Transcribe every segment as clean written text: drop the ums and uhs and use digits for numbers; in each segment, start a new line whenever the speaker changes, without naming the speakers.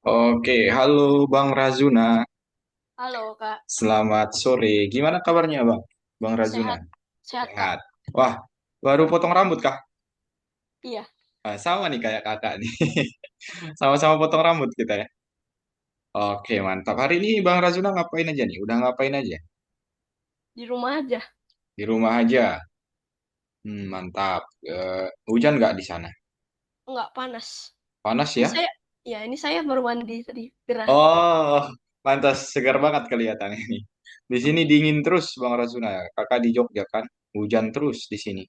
Oke, halo Bang Razuna.
Halo Kak,
Selamat sore. Gimana kabarnya Bang? Bang Razuna?
sehat, sehat Kak.
Sehat. Wah, baru potong rambut kah?
Iya,
Sama nih kayak kakak nih. Sama-sama potong rambut kita ya. Oke, mantap. Hari ini Bang Razuna ngapain aja nih? Udah ngapain aja?
di rumah aja,
Di rumah aja. Mantap. Hujan nggak di sana?
nggak panas.
Panas
Ini
ya?
saya, ya ini saya baru mandi tadi, gerah.
Oh, pantas segar banget kelihatan ini. Di sini dingin terus Bang Razuna. Kakak di Jogja kan? Hujan terus di sini.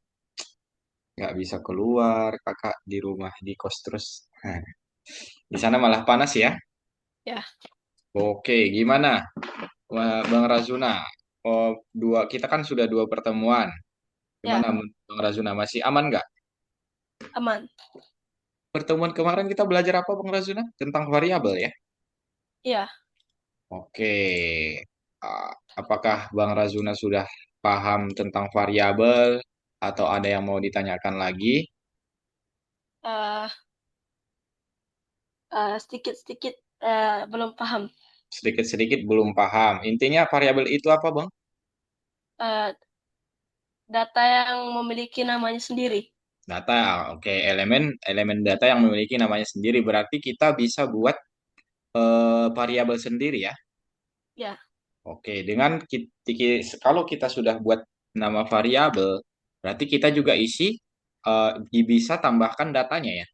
Nggak bisa keluar, kakak di rumah di kos terus. Di sana malah panas ya.
Ya,
Oke, gimana Bang Razuna? Oh, kita kan sudah dua pertemuan.
ya,
Gimana Bang Razuna, masih aman nggak?
aman.
Pertemuan kemarin kita belajar apa Bang Razuna? Tentang variabel ya.
Ya,
Oke, apakah Bang Razuna sudah paham tentang variabel atau ada yang mau ditanyakan lagi?
eh sedikit-sedikit belum paham.
Sedikit-sedikit belum paham. Intinya variabel itu apa Bang?
Eh, Data yang memiliki namanya sendiri.
Data, oke, elemen elemen data yang memiliki namanya sendiri. Berarti kita bisa buat variabel sendiri ya.
Ya,
Oke, kalau kita sudah buat nama variabel, berarti kita juga isi bisa tambahkan datanya ya.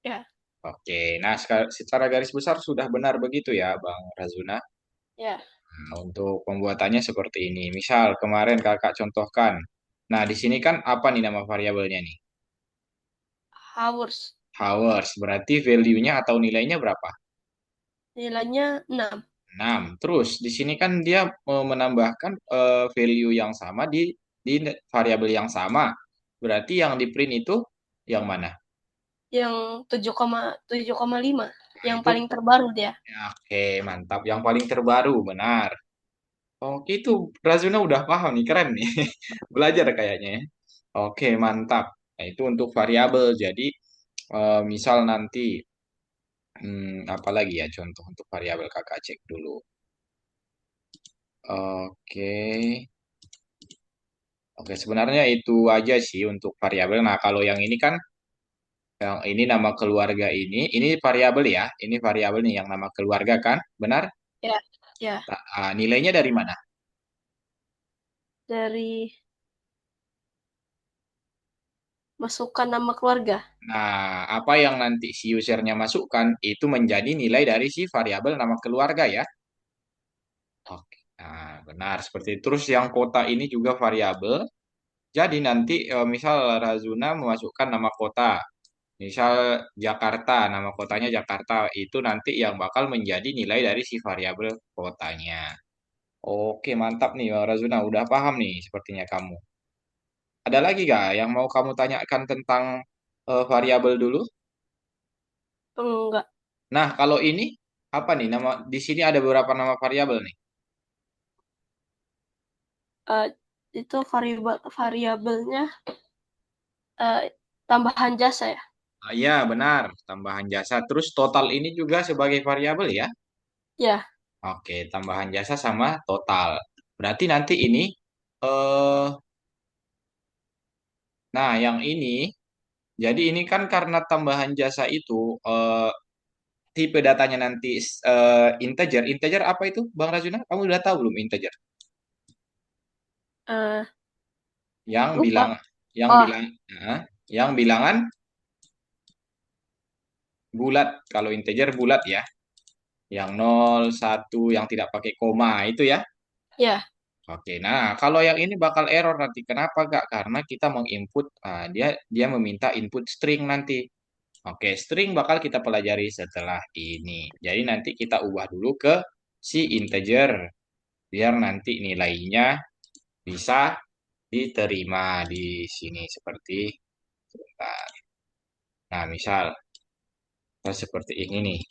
ya,
Oke, nah secara garis besar sudah benar begitu ya, Bang Razuna.
ya.
Nah, untuk pembuatannya seperti ini. Misal kemarin kakak contohkan. Nah, di sini kan apa nih nama variabelnya nih?
Hours.
Hours. Berarti value-nya atau nilainya berapa?
Nilainya 6.
6. Terus di sini kan dia menambahkan value yang sama di variabel yang sama. Berarti yang di print itu yang mana?
Yang 7,7,5.
Nah,
Yang
itu
paling terbaru dia.
ya, oke, mantap. Yang paling terbaru, benar. Oke, itu Razuna udah paham nih, keren nih. Belajar kayaknya ya. Oke, mantap. Nah, itu untuk variabel. Jadi, misal nanti, apa lagi ya contoh untuk variabel kakak cek dulu. Oke. Oke, sebenarnya itu aja sih untuk variabel. Nah, kalau yang ini kan, yang ini nama keluarga ini variabel ya. Ini variabel nih yang nama keluarga kan, benar?
Ya, ya.
Nilainya dari mana?
Dari masukkan nama keluarga.
Nah, apa yang nanti si usernya masukkan itu menjadi nilai dari si variabel nama keluarga ya. Oke, nah benar seperti itu. Terus yang kota ini juga variabel. Jadi nanti misal Razuna memasukkan nama kota. Misal Jakarta, nama kotanya Jakarta, itu nanti yang bakal menjadi nilai dari si variabel kotanya. Oke, mantap nih, Bang Razuna. Udah paham nih sepertinya kamu. Ada lagi gak yang mau kamu tanyakan tentang variabel dulu?
Enggak.
Nah, kalau ini apa nih nama di sini ada beberapa nama variabel nih.
Eh, itu variabelnya eh, tambahan jasa ya.
Iya, benar, tambahan jasa. Terus total ini juga sebagai variabel ya.
Ya,
Oke, tambahan jasa sama total. Berarti nanti ini eh nah, yang ini jadi ini kan karena tambahan jasa itu tipe datanya nanti integer. Integer apa itu, Bang Rajuna? Kamu udah tahu belum integer?
eh,
Yang
lupa.
bilang yang
Oh,
bilang nah, yang bilangan bulat. Kalau integer bulat ya. Yang nol, satu, yang tidak pakai koma itu ya.
ya,
Oke, nah kalau yang ini bakal error nanti. Kenapa Kak? Karena kita menginput, dia dia meminta input string nanti. Oke, string bakal kita pelajari setelah ini. Jadi nanti kita ubah dulu ke si integer biar nanti nilainya bisa diterima di sini seperti sebentar. Nah, misal seperti ini nih.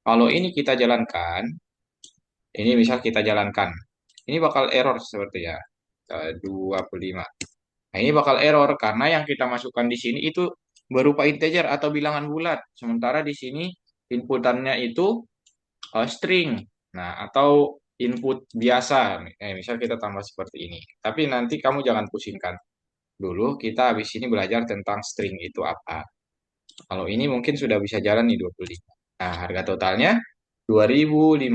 Kalau ini kita jalankan, ini misal kita jalankan. Ini bakal error seperti ya. 25. Nah, ini bakal error karena yang kita masukkan di sini itu berupa integer atau bilangan bulat. Sementara di sini Inputannya itu string. Nah, atau input biasa. Misal kita tambah seperti ini. Tapi nanti kamu jangan pusingkan dulu. Kita habis ini belajar tentang string itu apa. Kalau ini mungkin sudah bisa jalan nih 25. Nah, harga totalnya 2.525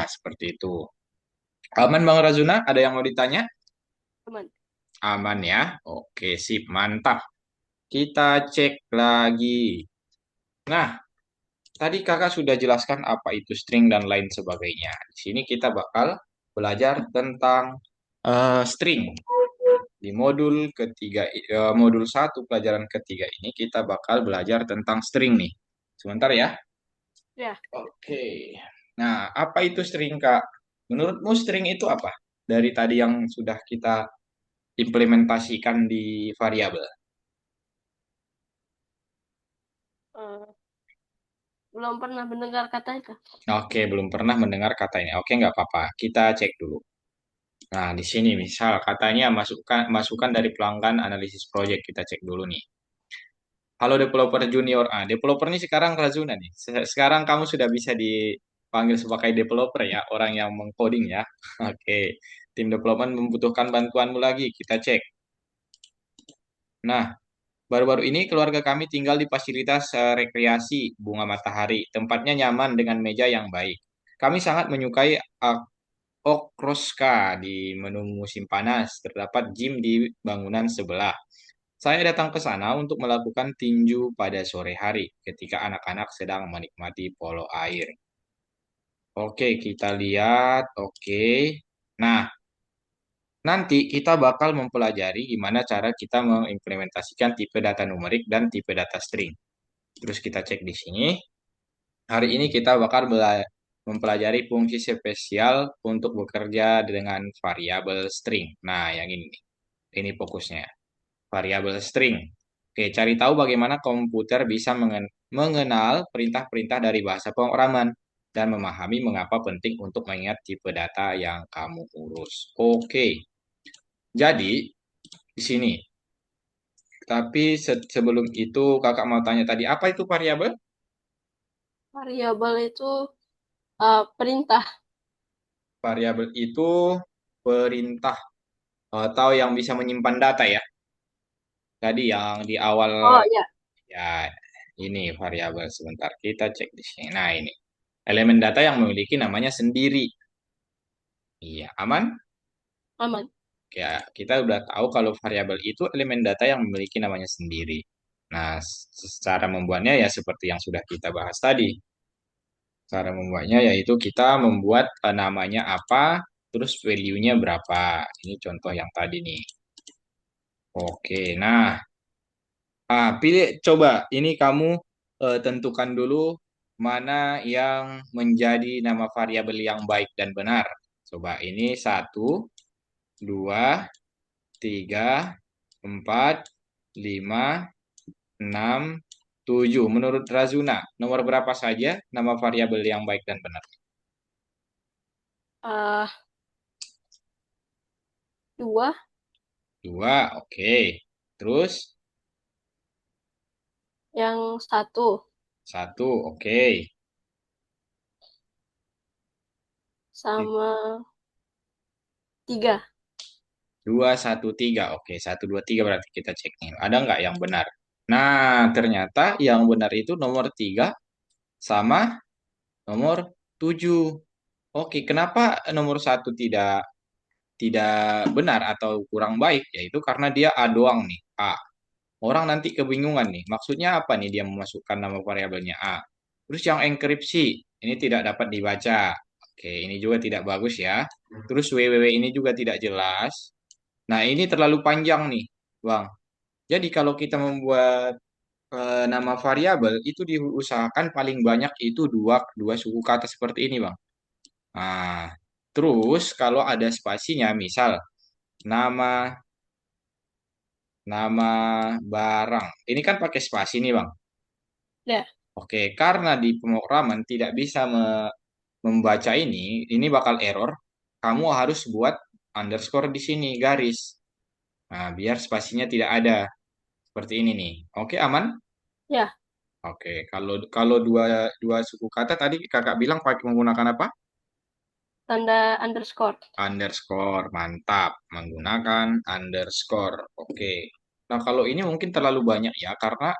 seperti itu. Aman Bang Razuna? Ada yang mau ditanya?
Aman.
Aman ya. Oke, sip, mantap. Kita cek lagi. Nah, tadi kakak sudah jelaskan apa itu string dan lain sebagainya. Di sini kita bakal belajar tentang string. Di modul satu pelajaran ketiga ini kita bakal belajar tentang string nih. Sebentar ya.
Ya.
Oke. Nah, apa itu string, Kak? Menurutmu string itu apa? Dari tadi yang sudah kita implementasikan di variabel.
eh, belum pernah mendengar kata itu.
Oke, belum pernah mendengar kata ini. Oke, nggak apa-apa. Kita cek dulu. Nah, di sini misal katanya masukan dari pelanggan analisis project. Kita cek dulu nih. Halo developer junior. Developer ini sekarang Razuna nih. Sekarang kamu sudah bisa dipanggil sebagai developer ya, orang yang mengcoding ya. Oke. Tim development membutuhkan bantuanmu lagi. Kita cek. Nah, baru-baru ini keluarga kami tinggal di fasilitas rekreasi Bunga Matahari. Tempatnya nyaman dengan meja yang baik. Kami sangat menyukai Okroska di menu musim panas. Terdapat gym di bangunan sebelah. Saya datang ke sana untuk melakukan tinju pada sore hari ketika anak-anak sedang menikmati polo air. Oke, kita lihat. Oke. Nah, nanti kita bakal mempelajari gimana cara kita mengimplementasikan tipe data numerik dan tipe data string. Terus kita cek di sini. Hari ini kita bakal mempelajari fungsi spesial untuk bekerja dengan variabel string. Nah, yang ini nih. Ini fokusnya. Variabel string. Oke, cari tahu bagaimana komputer bisa mengenal perintah-perintah dari bahasa pemrograman dan memahami mengapa penting untuk mengingat tipe data yang kamu urus. Oke, jadi di sini. Tapi sebelum itu kakak mau tanya tadi, apa itu variabel?
Variabel itu perintah.
Variabel itu perintah atau yang bisa menyimpan data ya. Tadi yang di awal
Oh ya,
ya ini variabel sebentar kita cek di sini. Nah, ini elemen data yang memiliki namanya sendiri. Iya, aman?
aman.
Ya, kita udah tahu kalau variabel itu elemen data yang memiliki namanya sendiri. Nah, cara membuatnya ya seperti yang sudah kita bahas tadi. Cara membuatnya yaitu kita membuat namanya apa, terus value-nya berapa. Ini contoh yang tadi nih. Oke, nah, pilih coba ini kamu tentukan dulu mana yang menjadi nama variabel yang baik dan benar. Coba ini satu, dua, tiga, empat, lima, enam, tujuh. Menurut Razuna, nomor berapa saja nama variabel yang baik dan benar?
eh Dua,
Dua, oke. Terus
yang satu
satu, oke.
sama tiga.
Dua, satu, tiga, oke. Satu, dua, tiga berarti kita cek nih. Ada nggak yang benar? Nah, ternyata yang benar itu nomor tiga sama nomor tujuh. Oke, kenapa nomor satu tidak tidak benar atau kurang baik? Yaitu karena dia A doang nih, A. Orang nanti kebingungan nih. Maksudnya apa nih dia memasukkan nama variabelnya A? Terus yang enkripsi ini tidak dapat dibaca. Oke, ini juga tidak bagus ya. Terus WWW ini juga tidak jelas. Nah, ini terlalu panjang nih, Bang. Jadi kalau kita membuat nama variabel itu diusahakan paling banyak itu dua dua suku kata seperti ini, Bang. Nah, terus kalau ada spasinya, misal nama nama barang. Ini kan pakai spasi nih, Bang.
Ya.
Oke, karena di pemrograman tidak bisa membaca ini bakal error. Kamu harus buat underscore di sini, garis. Nah, biar spasinya tidak ada. Seperti ini nih. Oke, aman?
Ya.
Oke, kalau kalau dua dua suku kata tadi kakak bilang pakai menggunakan apa?
Tanda underscore.
Underscore, mantap. Menggunakan underscore. Oke. Nah, kalau ini mungkin terlalu banyak ya, karena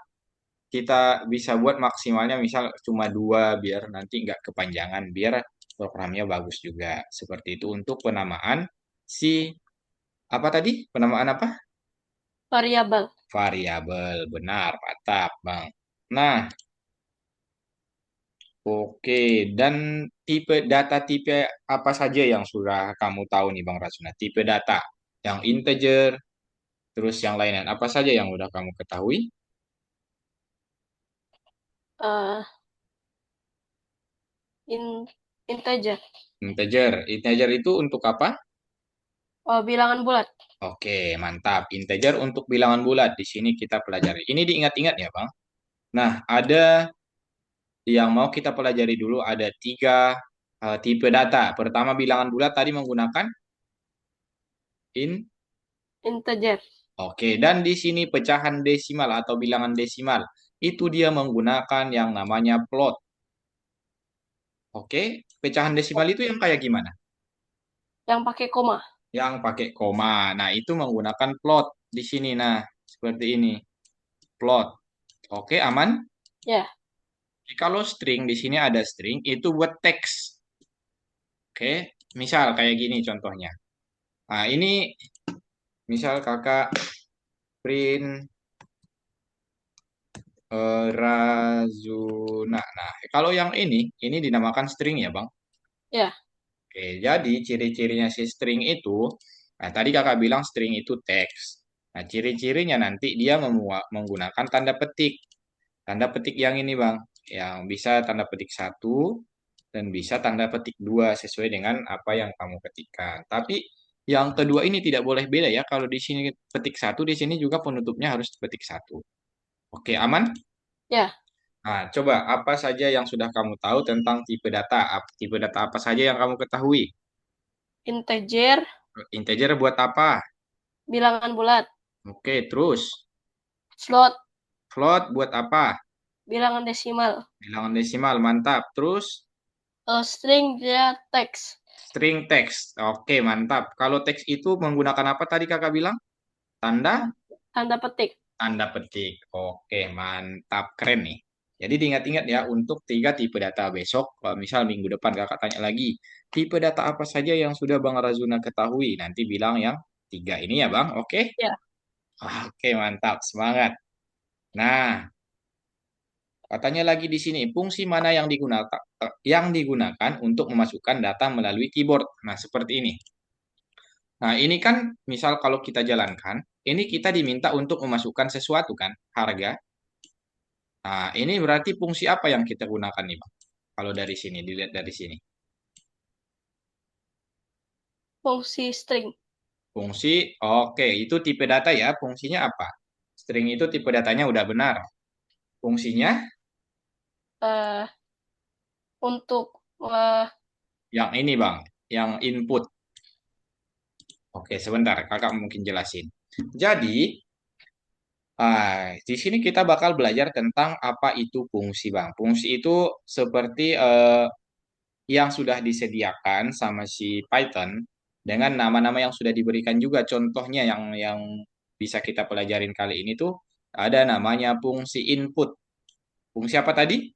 kita bisa buat maksimalnya misal cuma dua biar nanti nggak kepanjangan, biar programnya bagus juga. Seperti itu untuk penamaan si apa tadi? Penamaan apa?
Variabel.
Variabel. Benar, mantap, Bang. Nah, oke, dan tipe apa saja yang sudah kamu tahu nih Bang Rasuna? Tipe data yang integer, terus yang lainnya. Apa saja yang udah kamu ketahui?
eh in, integer.
Integer. Integer itu untuk apa?
Oh, bilangan bulat.
Oke, mantap. Integer untuk bilangan bulat. Di sini kita pelajari. Ini diingat-ingat ya, Bang. Nah, ada yang mau kita pelajari dulu. Ada tiga tipe data. Pertama, bilangan bulat tadi menggunakan in.
Integer.
Oke, dan di sini pecahan desimal atau bilangan desimal. Itu dia menggunakan yang namanya plot. Oke, pecahan desimal itu yang kayak gimana?
Yang pakai koma.
Yang pakai koma. Nah, itu menggunakan plot di sini. Nah, seperti ini. Plot. Oke, aman?
Ya.
Kalau string di sini ada string itu buat teks. Oke, misal kayak gini contohnya. Nah, ini misal kakak print Razuna. Nah, kalau yang ini dinamakan string ya, Bang.
Ya.
Oke, jadi ciri-cirinya si string itu, nah tadi kakak bilang string itu teks. Nah, ciri-cirinya nanti dia menggunakan tanda petik. Tanda petik yang ini, Bang. Yang bisa tanda petik satu dan bisa tanda petik dua sesuai dengan apa yang kamu ketikkan. Tapi yang kedua ini tidak boleh beda ya. Kalau di sini petik satu, di sini juga penutupnya harus petik satu. Oke, aman?
Ya.
Nah, coba apa saja yang sudah kamu tahu tentang tipe data? Tipe data apa saja yang kamu ketahui?
Integer.
Integer buat apa?
Bilangan bulat.
Oke, terus
Float.
float buat apa?
Bilangan desimal.
Bilangan desimal, mantap. Terus
String dia teks.
string text. Oke, mantap. Kalau teks itu menggunakan apa tadi kakak bilang? Tanda?
Tanda petik.
Tanda petik. Oke, mantap. Keren nih. Jadi diingat-ingat ya untuk tiga tipe data besok. Kalau misal minggu depan kakak tanya lagi, tipe data apa saja yang sudah Bang Razuna ketahui? Nanti bilang yang tiga ini ya Bang. Oke?
Ya.
Oke, mantap. Semangat. Nah, katanya lagi di sini, fungsi mana yang digunakan untuk memasukkan data melalui keyboard. Nah, seperti ini. Nah, ini kan misal kalau kita jalankan, ini kita diminta untuk memasukkan sesuatu kan, harga. Nah, ini berarti fungsi apa yang kita gunakan nih, Bang? Kalau dari sini, dilihat dari sini.
Fungsi string.
Fungsi, oke, itu tipe data ya. Fungsinya apa? String itu tipe datanya udah benar. Fungsinya
eh untuk eh,
yang ini, Bang. Yang input. Oke, sebentar, kakak mungkin jelasin. Jadi, di sini kita bakal belajar tentang apa itu fungsi, Bang. Fungsi itu seperti yang sudah disediakan sama si Python dengan nama-nama yang sudah diberikan juga. Contohnya yang bisa kita pelajarin kali ini tuh ada namanya fungsi input. Fungsi apa tadi?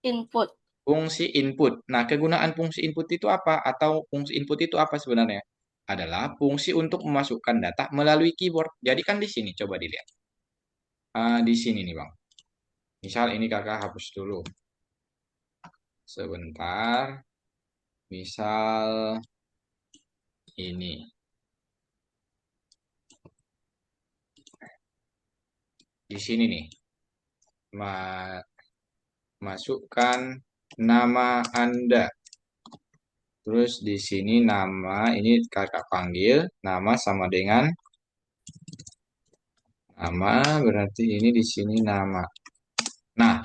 input.
Fungsi input. Nah, kegunaan fungsi input itu apa? Atau fungsi input itu apa sebenarnya? Adalah fungsi untuk memasukkan data melalui keyboard. Jadi kan di sini, coba dilihat. Di sini nih, Bang. Misal ini kakak hapus dulu. Sebentar. Misal ini. Di sini nih. Masukkan nama Anda. Terus di sini nama ini kakak panggil. Nama sama dengan nama. Berarti ini di sini nama. Nah,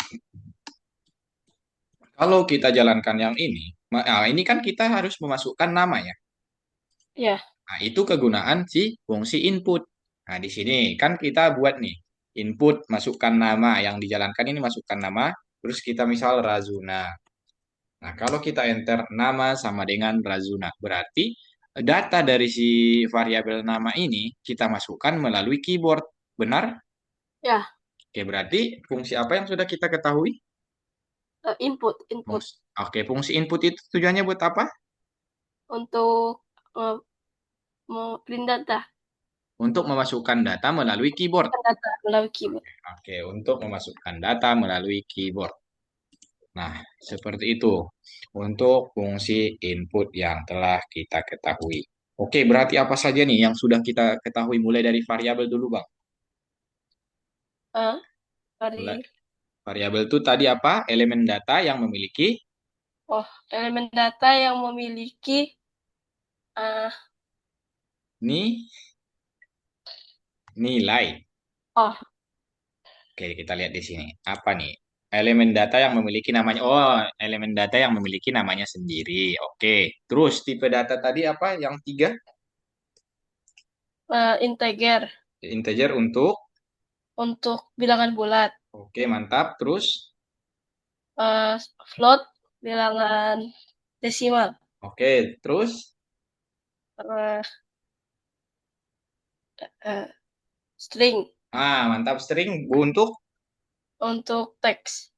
kalau kita jalankan yang ini. Ini kan kita harus memasukkan nama ya.
Ya.
Nah, itu kegunaan si fungsi input. Nah, di sini kan kita buat nih. Input masukkan nama yang dijalankan ini masukkan nama, terus kita misal Razuna. Nah, kalau kita enter nama sama dengan Razuna, berarti data dari si variabel nama ini kita masukkan melalui keyboard. Benar?
Ya,
Oke, berarti fungsi apa yang sudah kita ketahui?
input
Fungsi input itu tujuannya buat apa?
untuk print data,
Untuk memasukkan data melalui keyboard.
kan data melalui keyboard.
Oke, untuk memasukkan data melalui keyboard. Nah, seperti itu untuk fungsi input yang telah kita ketahui. Oke, berarti apa saja nih yang sudah kita ketahui mulai dari variabel dulu, Bang?
Eh,
Mulai
dari
variabel itu tadi apa? Elemen data yang memiliki
oh elemen data yang memiliki eh
ni nilai.
oh
Oke, kita lihat di sini. Apa nih? Elemen data yang memiliki namanya. Oh, elemen data yang memiliki namanya sendiri. Oke. Terus tipe data tadi apa? Yang tiga?
integer
Integer untuk.
untuk bilangan bulat,
Oke, mantap. Terus.
eh float bilangan desimal,
Oke, terus.
eh, eh, string
Mantap. String untuk.
untuk teks,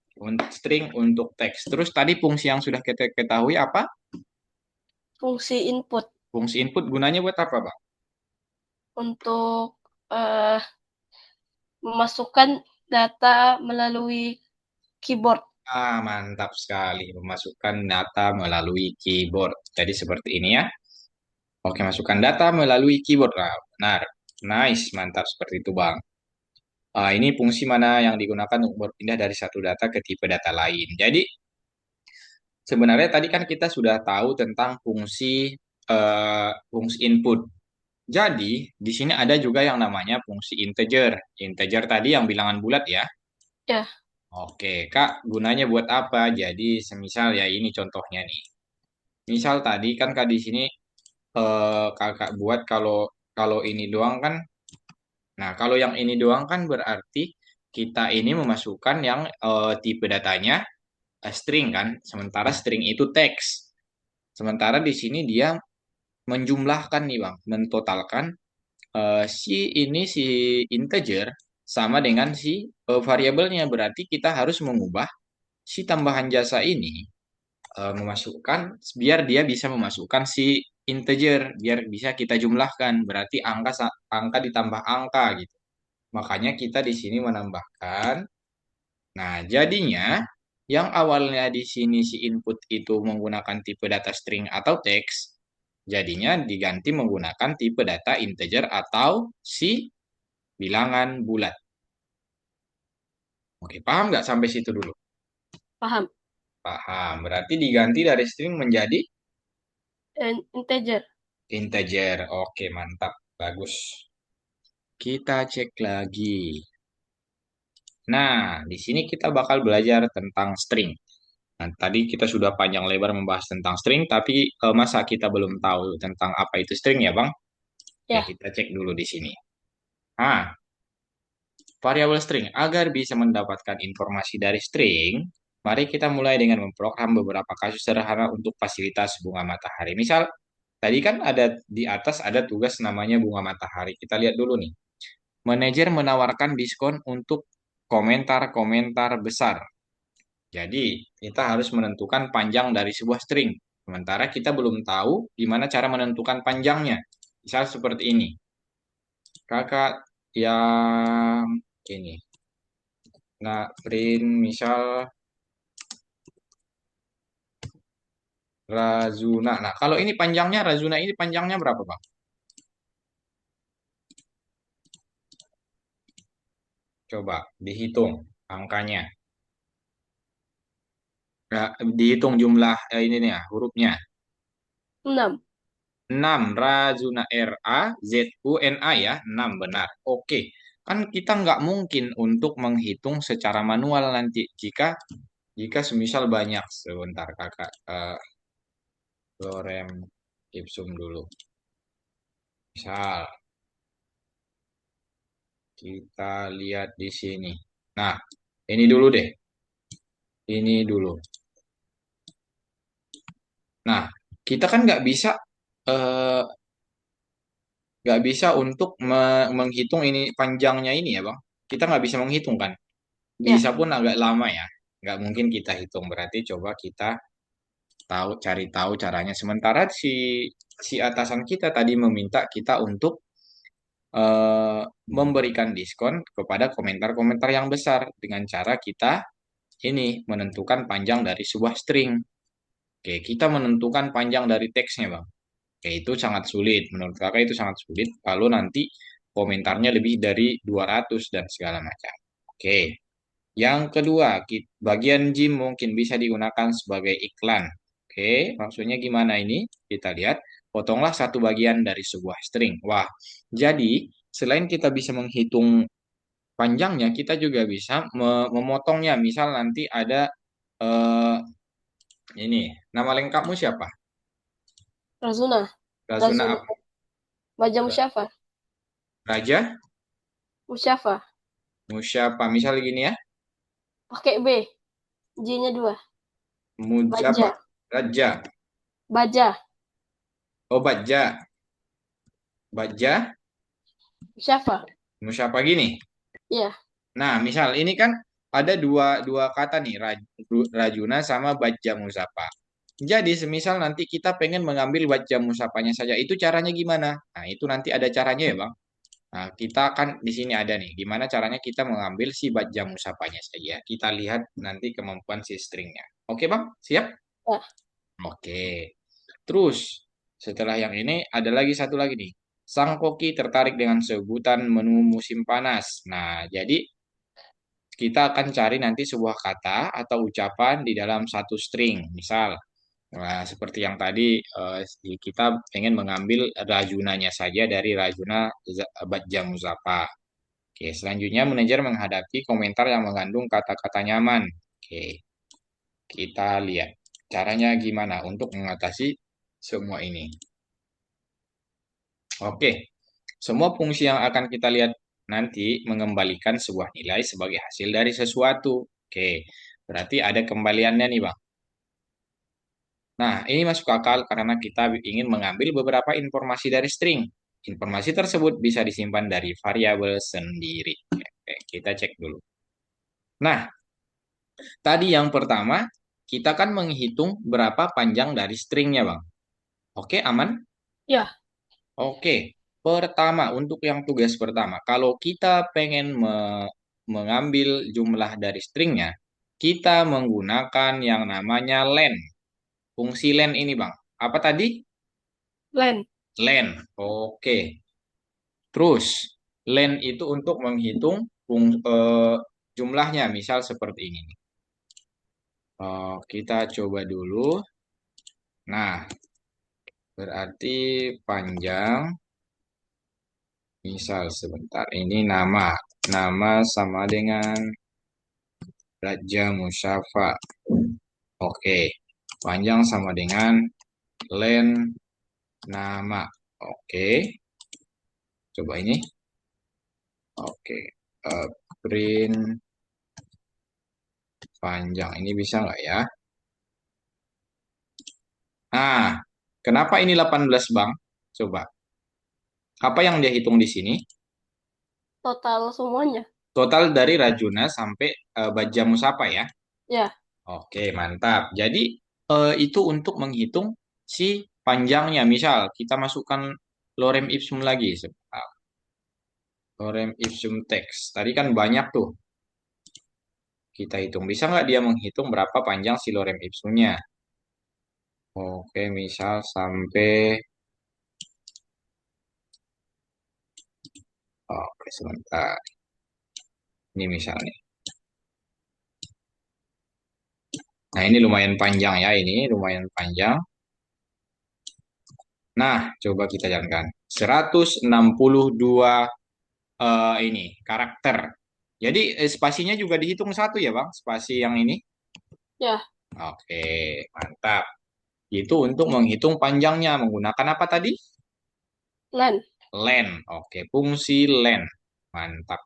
String untuk teks. Terus tadi fungsi yang sudah kita ketahui apa?
fungsi input
Fungsi input gunanya buat apa, Bang?
untuk eh, memasukkan data melalui keyboard.
Mantap sekali. Memasukkan data melalui keyboard. Jadi seperti ini ya. Oke, masukkan data melalui keyboard. Benar. Nice, mantap seperti itu, Bang. Ini fungsi mana yang digunakan untuk berpindah dari satu data ke tipe data lain. Jadi, sebenarnya tadi kan kita sudah tahu tentang fungsi input. Jadi, di sini ada juga yang namanya fungsi integer. Integer tadi yang bilangan bulat ya.
Ya,
Oke, Kak, gunanya buat apa? Jadi, semisal ya ini contohnya nih. Misal tadi kan Kak di sini Kakak buat kalau kalau ini doang kan. Nah, kalau yang ini doang kan berarti kita ini memasukkan yang tipe datanya string kan, sementara string itu teks. Sementara di sini dia menjumlahkan nih Bang, mentotalkan si integer sama dengan si variabelnya. Berarti kita harus mengubah si tambahan jasa ini memasukkan biar dia bisa memasukkan si integer biar bisa kita jumlahkan. Berarti angka ditambah angka gitu. Makanya kita di sini menambahkan. Nah, jadinya yang awalnya di sini si input itu menggunakan tipe data string atau teks, jadinya diganti menggunakan tipe data integer atau si bilangan bulat. Oke, paham nggak sampai situ dulu?
paham.
Paham. Berarti diganti dari string menjadi
Integer.
integer. Oke, mantap. Bagus. Kita cek lagi. Nah, di sini kita bakal belajar tentang string. Nah, tadi kita sudah panjang lebar membahas tentang string, tapi masa kita belum tahu tentang apa itu string ya, Bang? Oke,
Ya,
kita cek dulu di sini. Ah, variabel string. Agar bisa mendapatkan informasi dari string, mari kita mulai dengan memprogram beberapa kasus sederhana untuk fasilitas bunga matahari. Misal, tadi kan ada di atas ada tugas namanya bunga matahari. Kita lihat dulu nih. Manajer menawarkan diskon untuk komentar-komentar besar. Jadi, kita harus menentukan panjang dari sebuah string. Sementara kita belum tahu gimana cara menentukan panjangnya. Misal seperti ini. Kakak yang ini. Nah, print misal Razuna. Nah, kalau ini panjangnya Razuna ini panjangnya berapa, Bang? Coba dihitung angkanya. Nah, dihitung jumlah ini nih ya, hurufnya.
6.
6 Razuna Razuna ya, 6 benar. Oke, kan kita nggak mungkin untuk menghitung secara manual nanti jika jika semisal banyak. Sebentar kakak, lorem ipsum dulu. Misal Kita lihat di sini. Nah, ini dulu deh. Ini dulu. Nah, kita kan eh, nggak bisa untuk menghitung ini panjangnya ini ya, Bang. Kita nggak bisa menghitung kan.
Ya,
Bisa pun agak lama ya. Nggak mungkin kita hitung. Berarti coba kita cari tahu caranya. Sementara si atasan kita tadi meminta kita untuk eh, memberikan diskon kepada komentar-komentar yang besar dengan cara kita ini menentukan panjang dari sebuah string. Oke, kita menentukan panjang dari teksnya, Bang. Oke, itu sangat sulit. Menurut kakak itu sangat sulit kalau nanti komentarnya lebih dari 200 dan segala macam. Oke, yang kedua, bagian gym mungkin bisa digunakan sebagai iklan. Oke, maksudnya gimana ini? Kita lihat, potonglah satu bagian dari sebuah string. Wah, jadi selain kita bisa menghitung panjangnya, kita juga bisa memotongnya. Misal nanti ada eh, ini, nama lengkapmu siapa?
Razuna.
Razuna
Razuna.
apa?
Baja Musyafa.
Raja
Musyafa.
Musyapa. Misal gini ya,
Pakai B. J-nya 2.
Mujapa.
Baja.
Raja.
Baja.
Oh, Baja. Baja.
Musyafa.
Musyapa gini.
Iya.
Nah, misal ini kan ada dua kata nih, Rajuna sama Baja Musapa. Jadi, semisal nanti kita pengen mengambil Baja Musapanya saja, itu caranya gimana? Nah, itu nanti ada caranya ya, Bang. Nah, kita kan di sini ada nih, gimana caranya kita mengambil si Baja Musapanya saja. Kita lihat nanti kemampuan si stringnya. Oke, Bang? Siap?
Ya.
Oke. Terus, setelah yang ini, ada lagi satu lagi nih. Sang koki tertarik dengan sebutan menu musim panas. Nah, jadi kita akan cari nanti sebuah kata atau ucapan di dalam satu string. Misal, nah, seperti yang tadi kita pengen mengambil rajunanya saja dari rajuna Badja Muzapa. Oke, selanjutnya manajer menghadapi komentar yang mengandung kata-kata nyaman. Oke, kita lihat caranya gimana untuk mengatasi semua ini. Oke, semua fungsi yang akan kita lihat nanti mengembalikan sebuah nilai sebagai hasil dari sesuatu. Oke, berarti ada kembaliannya nih, Bang. Nah, ini masuk akal karena kita ingin mengambil beberapa informasi dari string. Informasi tersebut bisa disimpan dari variabel sendiri. Oke, kita cek dulu. Nah, tadi yang pertama, kita kan menghitung berapa panjang dari stringnya, Bang. Oke, aman?
Ya.
Oke, pertama untuk yang tugas pertama, kalau kita pengen mengambil jumlah dari stringnya, kita menggunakan yang namanya len. Fungsi len ini, Bang. Apa tadi?
Len.
Len. Oke. Terus, len itu untuk menghitung jumlahnya, misal seperti ini. Kita coba dulu. Nah, berarti panjang, misal sebentar, ini nama. Nama sama dengan Raja Musyafa. Oke, panjang sama dengan len nama. Oke, coba ini. Oke, eh, print panjang. Ini bisa nggak ya? Nah, kenapa ini 18 Bang? Coba. Apa yang dia hitung di sini?
Total semuanya.
Total dari Rajuna sampai Baja Musapa ya.
Ya.
Oke, mantap. Jadi itu untuk menghitung si panjangnya. Misal kita masukkan lorem ipsum lagi. Lorem ipsum teks. Tadi kan banyak tuh. Kita hitung. Bisa nggak dia menghitung berapa panjang si lorem ipsumnya? Oke, misal sampai... Oke, sebentar. Ini misalnya. Nah, ini lumayan panjang ya. Ini lumayan panjang. Nah, coba kita jalankan. 162 ini karakter. Jadi spasinya juga dihitung satu ya, Bang? Spasi yang ini.
Ya.
Oke, mantap. Itu untuk menghitung panjangnya menggunakan apa tadi?
Len.
Len. Oke, fungsi len. Mantap.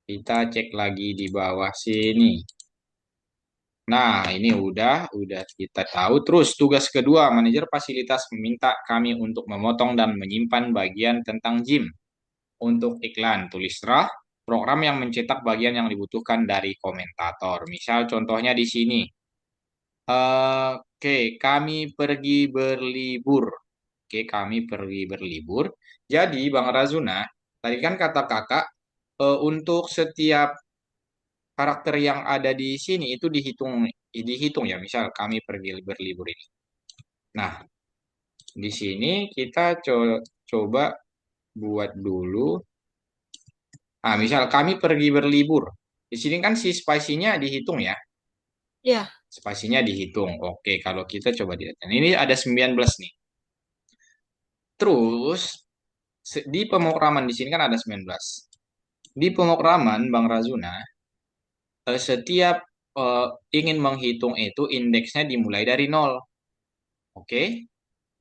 Kita cek lagi di bawah sini. Nah, ini udah kita tahu. Terus tugas kedua, manajer fasilitas meminta kami untuk memotong dan menyimpan bagian tentang gym. Untuk iklan, tulis terah, program yang mencetak bagian yang dibutuhkan dari komentator. Misal contohnya di sini. Oke, kami pergi berlibur. Oke, kami pergi berlibur. Jadi, Bang Razuna, tadi kan kata kakak, untuk setiap karakter yang ada di sini itu dihitung ya. Misal kami pergi berlibur ini. Nah, di sini kita coba buat dulu. Nah, misal kami pergi berlibur. Di sini kan si spasinya dihitung ya.
Ya,
Spasinya dihitung. Oke, kalau kita coba lihat. Nah, ini ada 19 nih. Terus di pemrograman di sini kan ada 19. Di pemrograman Bang Razuna, setiap eh, ingin menghitung itu indeksnya dimulai dari nol. Oke?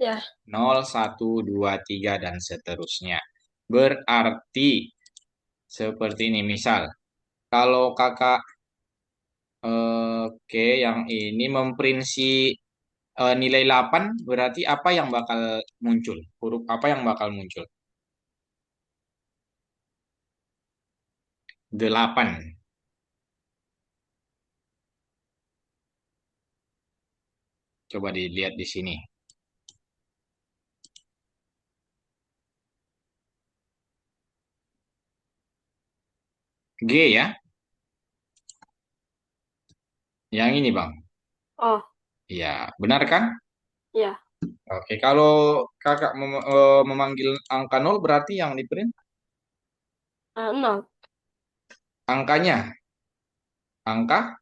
ya.
Nol, satu, 2, 3 dan seterusnya. Berarti seperti ini. Misal, kalau kakak oke yang ini memprinsi nilai 8 berarti apa yang bakal muncul? Huruf apa yang bakal muncul? 8. Coba dilihat di sini. G ya. Yang ini, Bang.
Oh,
Ya, benar kan?
ya.
Oke, kalau kakak memanggil angka nol berarti yang di print
Nol.
angkanya, angka,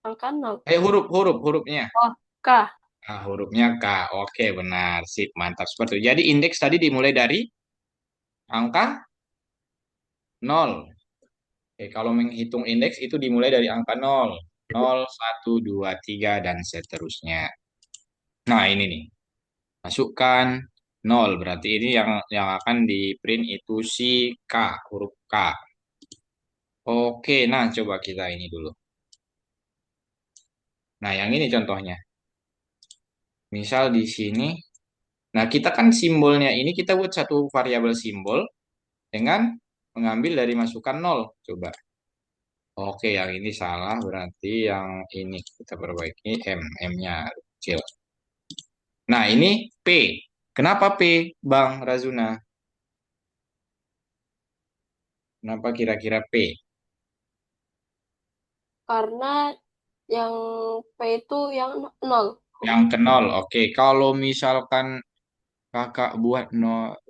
Angka nol.
hurufnya.
Oh, K.
Ah, hurufnya K. Oke, benar. Sip, mantap. Seperti itu. Jadi indeks tadi dimulai dari angka nol. Oke, kalau menghitung indeks itu dimulai dari angka nol, nol, satu, 2, 3 dan seterusnya. Nah, ini nih. Masukkan nol. Berarti ini yang akan di print itu si K, huruf K. Oke, nah coba kita ini dulu. Nah, yang ini contohnya. Misal di sini. Nah, kita kan simbolnya ini kita buat satu variabel simbol dengan mengambil dari masukan nol. Coba. Oke, yang ini salah. Berarti yang ini kita perbaiki M. M-nya kecil. Nah, ini P. Kenapa P, Bang Razuna? Kenapa kira-kira P?
Karena yang P itu yang nol.
Yang ke nol. Oke, kalau misalkan kakak buat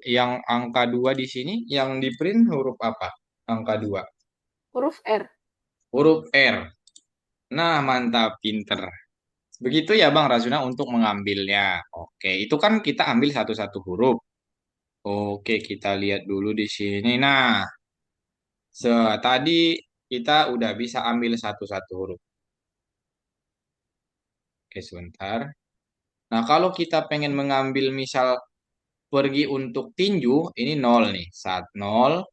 yang angka 2 di sini, yang di print huruf apa? Angka 2.
Huruf R.
Huruf R. Nah, mantap, pinter. Begitu ya Bang Razuna untuk mengambilnya. Oke, itu kan kita ambil satu-satu huruf. Oke, kita lihat dulu di sini. Nah, tadi kita udah bisa ambil satu-satu huruf. Oke, sebentar. Nah, kalau kita pengen mengambil misal pergi untuk tinju, ini nol nih. 0,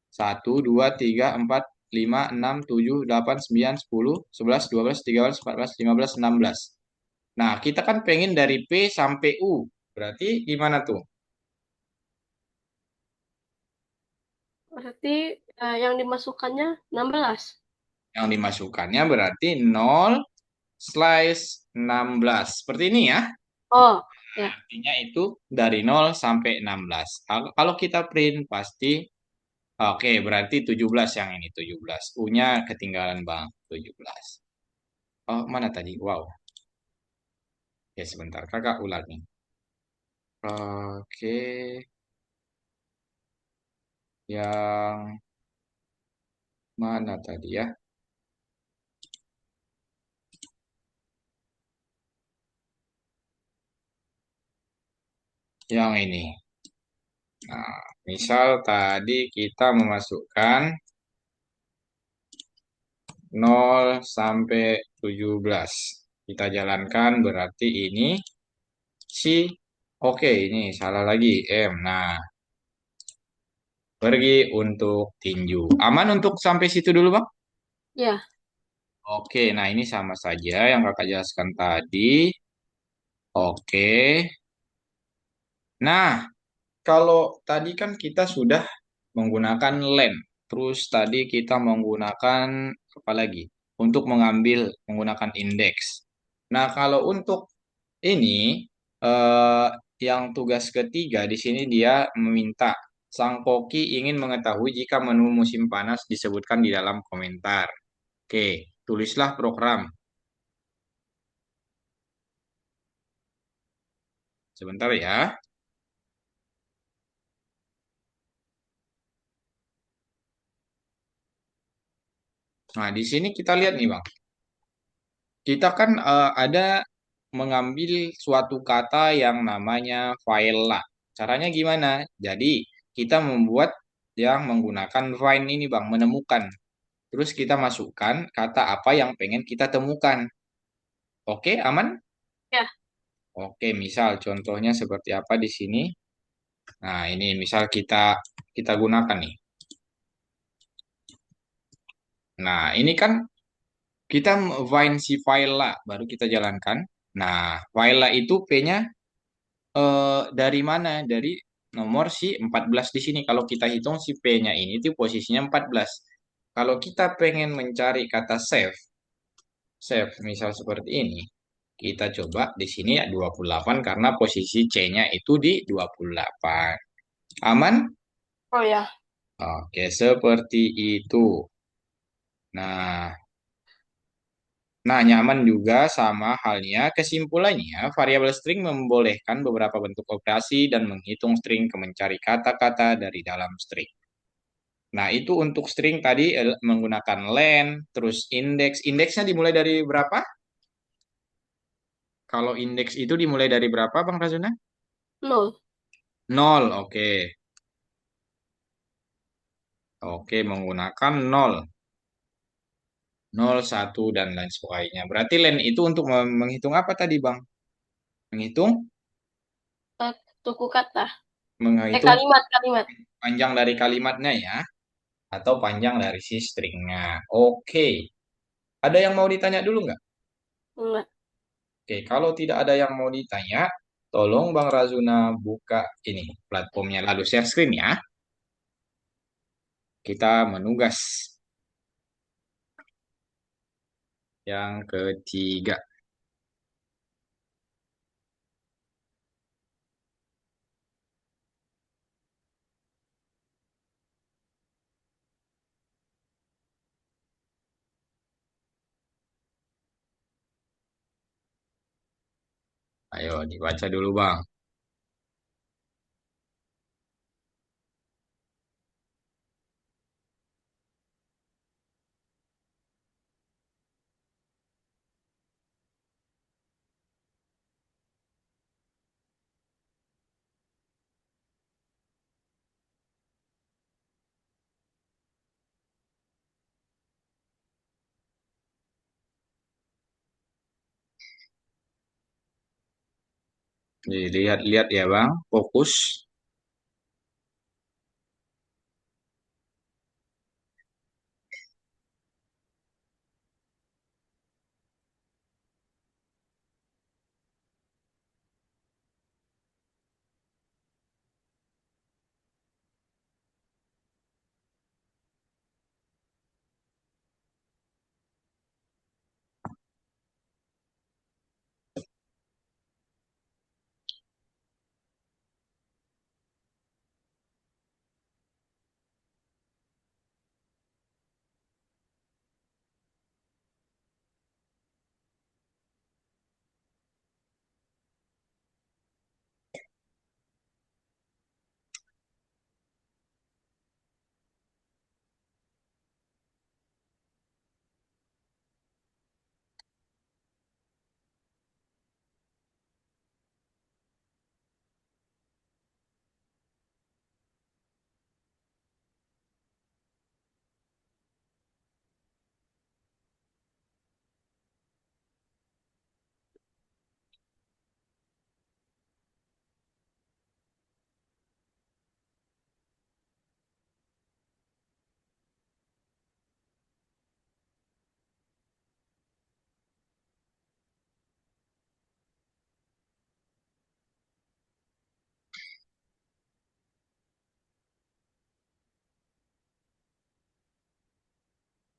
1, 2, 3, 4, 5, 6, 7, 8, 9, 10, 11, 12, 13, 14, 15, 16. Nah, kita kan pengen dari P sampai U. Berarti gimana tuh?
Berarti yang dimasukkannya 16.
Yang dimasukkannya berarti 0 slice 16. Seperti ini ya.
Oh, ya.
Artinya itu dari 0 sampai 16. Kalau kita print pasti oke, berarti 17 yang ini 17. U-nya ketinggalan Bang, 17. Oh, mana tadi? Wow. Ya sebentar, kakak ulangi. Oke, yang mana tadi ya? Yang ini. Nah, misal tadi kita memasukkan 0 sampai 17. Kita jalankan berarti ini si oke ini salah lagi M. Nah, Pergi untuk tinju. Aman untuk sampai situ dulu, Bang?
Ya,
Oke, nah ini sama saja yang kakak jelaskan tadi. Oke. Nah, kalau tadi kan kita sudah menggunakan lem. Terus tadi kita menggunakan apa lagi? Untuk mengambil menggunakan indeks. Nah, kalau untuk ini eh, yang tugas ketiga di sini dia meminta sang koki ingin mengetahui jika menu musim panas disebutkan di dalam komentar. Oke, tulislah program. Sebentar ya. Nah, di sini kita lihat nih, Bang. Kita kan ada mengambil suatu kata yang namanya faela. Caranya gimana? Jadi, kita membuat yang menggunakan find ini, Bang, menemukan. Terus kita masukkan kata apa yang pengen kita temukan. Oke, aman?
ya.
Oke, misal contohnya seperti apa di sini? Nah, ini misal kita gunakan nih. Nah, ini kan kita find si faela baru kita jalankan. Nah, faela itu P-nya dari mana? Dari nomor si 14 di sini. Kalau kita hitung si P-nya ini tuh posisinya 14. Kalau kita pengen mencari kata save misal seperti ini, kita coba di sini ya 28 karena posisi C-nya itu di 28. Aman?
Oh ya.
Oke, seperti itu. Nah, Nah, nyaman juga sama halnya kesimpulannya, variabel string membolehkan beberapa bentuk operasi dan menghitung string ke mencari kata-kata dari dalam string. Nah, itu untuk string tadi menggunakan len, terus indeks. Indeksnya dimulai dari berapa? Kalau indeks itu dimulai dari berapa, Bang Razuna?
Nol.
Nol, oke. Oke, menggunakan nol, nol, satu, dan lain sebagainya. Berarti len itu untuk menghitung apa tadi, Bang? Menghitung?
Eh, Tuku kata.
Menghitung
Kalimat, kalimat.
panjang dari kalimatnya ya. Atau panjang dari si stringnya. Oke, ada yang mau ditanya dulu nggak?
Enggak.
Oke, kalau tidak ada yang mau ditanya, tolong Bang Razuna buka ini platformnya lalu share screen ya. Kita menugas yang ketiga. Ayo dibaca dulu Bang. Dilihat-lihat ya Bang, fokus.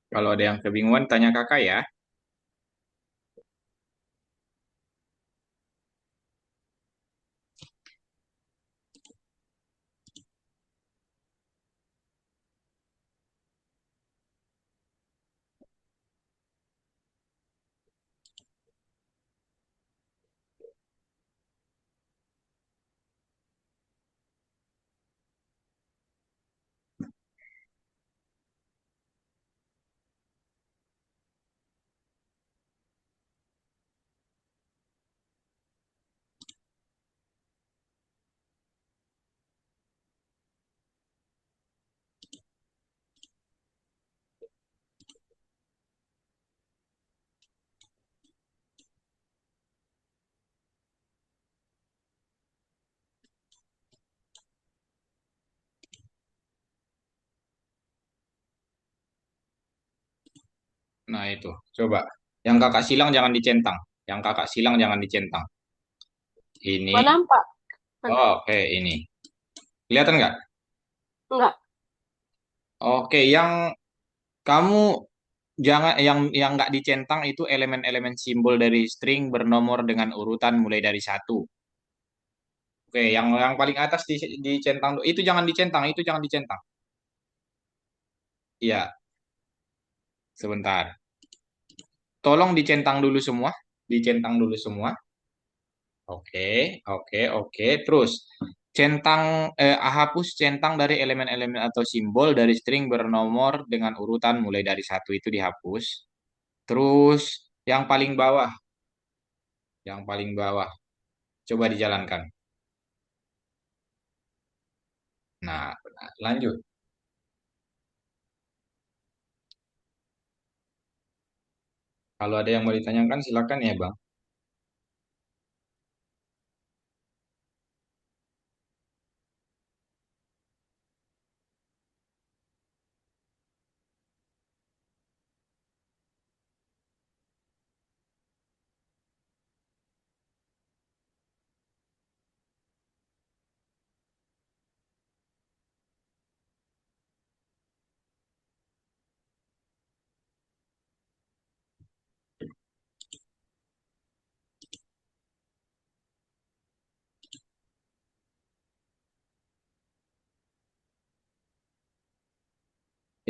Kalau ada yang kebingungan, tanya kakak ya. Nah itu, coba. Yang kakak silang jangan dicentang. Yang kakak silang jangan dicentang. Ini,
Nggak nampak. Mana?
oh, oke ini. Kelihatan nggak?
Enggak.
Oke, yang kamu jangan yang nggak dicentang itu elemen-elemen simbol dari string bernomor dengan urutan mulai dari satu. Oke, yang paling atas dicentang itu jangan dicentang, itu jangan dicentang. Iya, sebentar. Tolong dicentang dulu semua, dicentang dulu semua. Oke, oke. Terus centang hapus centang dari elemen-elemen atau simbol dari string bernomor dengan urutan mulai dari satu itu dihapus. Terus yang paling bawah, yang paling bawah coba dijalankan. Nah, lanjut. Kalau ada yang mau ditanyakan silakan ya, Bang.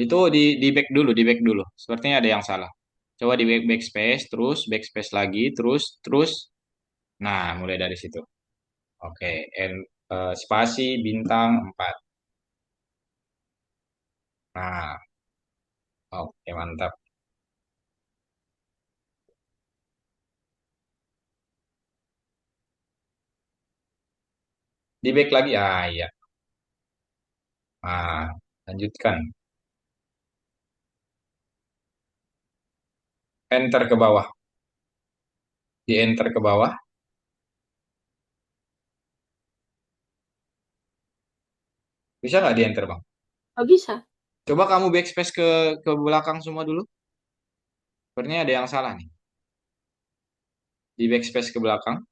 Itu di back dulu, di back dulu. Sepertinya ada yang salah. Coba di backspace, terus backspace lagi, terus. Nah, mulai dari situ. Oke, spasi bintang 4. Nah, oke mantap. Di back lagi. Ah, iya. Ah, lanjutkan. Enter ke bawah. Di enter ke bawah. Bisa nggak di enter, Bang?
Nggak bisa.
Coba kamu backspace ke belakang semua dulu. Sepertinya ada yang salah nih. Di backspace ke belakang.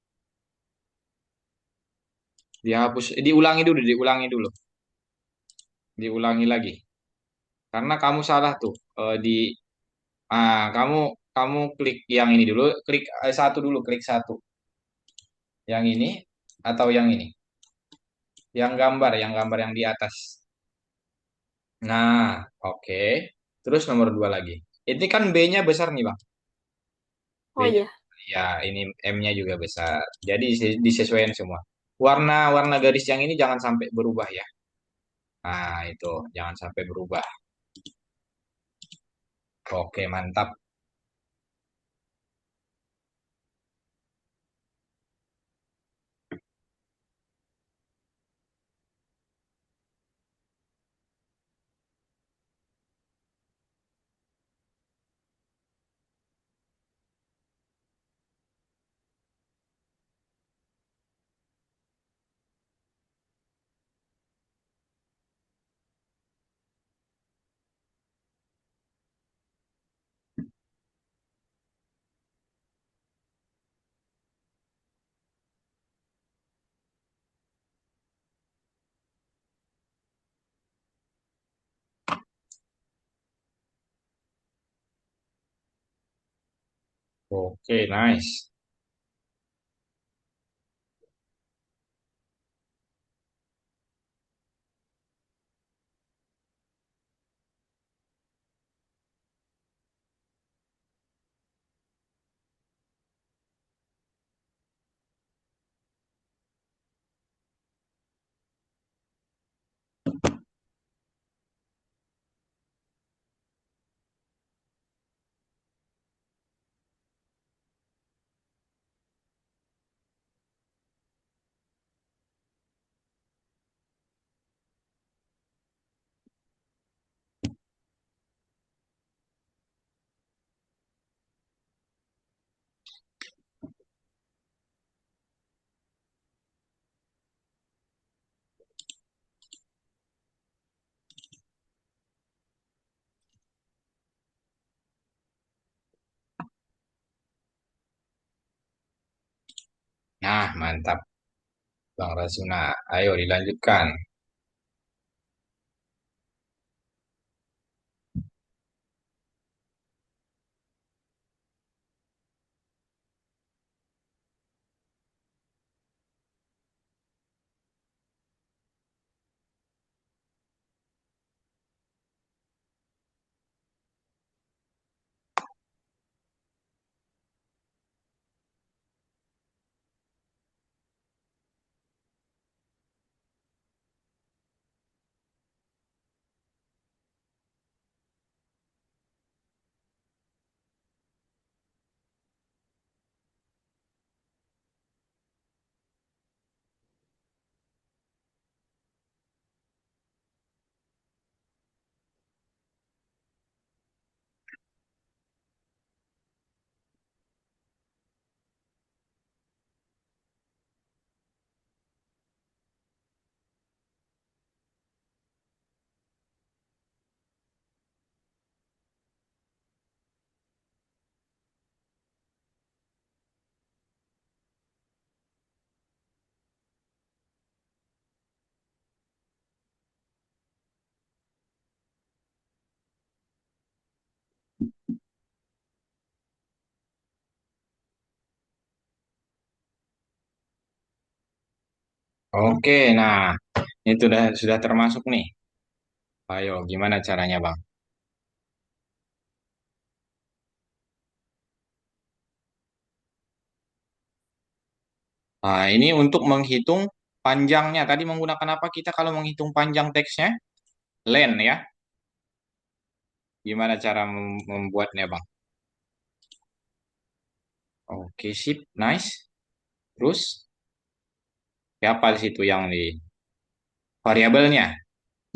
Dihapus. Diulangi dulu. Diulangi lagi. Karena kamu salah tuh. Kamu kamu klik yang ini dulu. Klik satu dulu. Klik satu. Yang ini atau yang ini? Yang gambar yang di atas. Nah, oke. Terus nomor dua lagi. Ini kan B-nya besar nih, Bang.
Oh
B-nya.
iya.
Ya, ini M-nya juga besar. Jadi disesuaikan semua. Warna garis yang ini jangan sampai berubah ya. Nah, itu jangan sampai berubah. Oke, mantap. Oke, nice. Nah, mantap, Bang Rasuna. Ayo dilanjutkan. Oke, nah itu sudah termasuk nih. Ayo, gimana caranya, Bang? Nah, ini untuk menghitung panjangnya. Tadi menggunakan apa kita kalau menghitung panjang teksnya? Len ya. Gimana cara membuatnya, Bang? Oke, sip, nice. Terus, siapa di situ yang di variabelnya?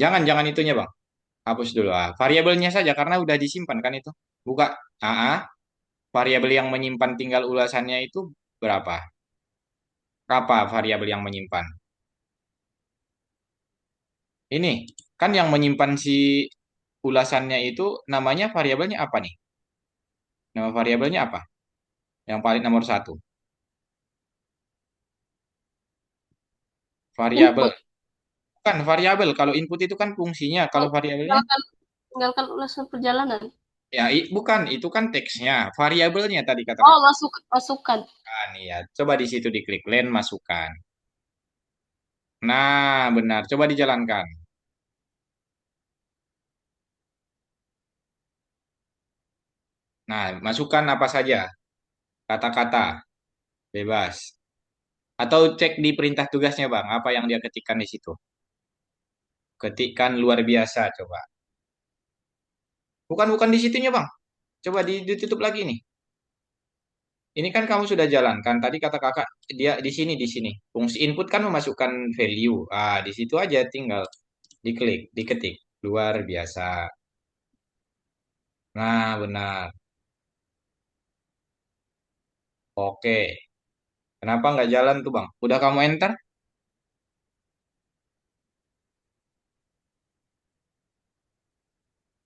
Jangan itunya, Bang. Hapus dulu. Ah, variabelnya saja karena udah disimpan kan itu. Buka. AA, variabel yang menyimpan tinggal ulasannya itu berapa? Apa variabel yang menyimpan? Ini kan yang menyimpan si ulasannya itu namanya variabelnya apa nih? Nama variabelnya apa? Yang paling nomor satu. Variabel.
Input.
Bukan variabel. Kalau input itu kan fungsinya. Kalau
Oh,
variabelnya
tinggalkan ulasan perjalanan.
ya bukan. Itu kan teksnya. Variabelnya tadi kata
Oh,
kakak.
masukan.
Kan, ya. Coba di situ diklik len masukkan. Nah, benar. Coba dijalankan. Nah, masukkan apa saja. Kata-kata. Bebas. Atau cek di perintah tugasnya, Bang. Apa yang dia ketikkan di situ. Ketikkan luar biasa, coba. Bukan di situnya, Bang. Coba ditutup lagi nih. Ini kan kamu sudah jalankan. Tadi kata kakak, dia di sini. Fungsi input kan memasukkan value. Ah, di situ aja tinggal diklik, diketik. Luar biasa. Nah, benar. Oke. Kenapa nggak jalan tuh, Bang? Udah kamu enter?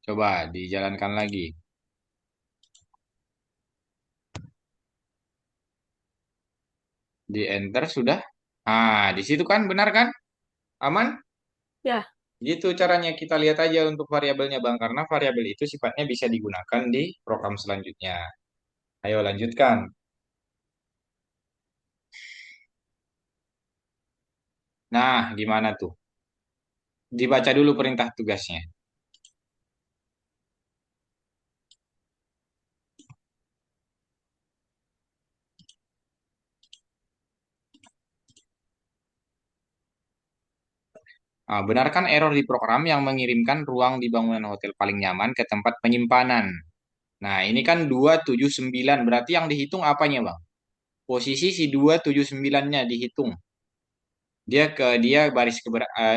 Coba dijalankan lagi. Di enter sudah. Ah, di situ kan benar kan? Aman?
Ya,
Gitu caranya kita lihat aja untuk variabelnya Bang, karena variabel itu sifatnya bisa digunakan di program selanjutnya. Ayo lanjutkan. Nah, gimana tuh? Dibaca dulu perintah tugasnya. Ah, benarkan error di program yang mengirimkan ruang di bangunan hotel paling nyaman ke tempat penyimpanan. Nah, ini kan 279. Berarti yang dihitung apanya, Bang? Posisi si 279-nya dihitung. Dia baris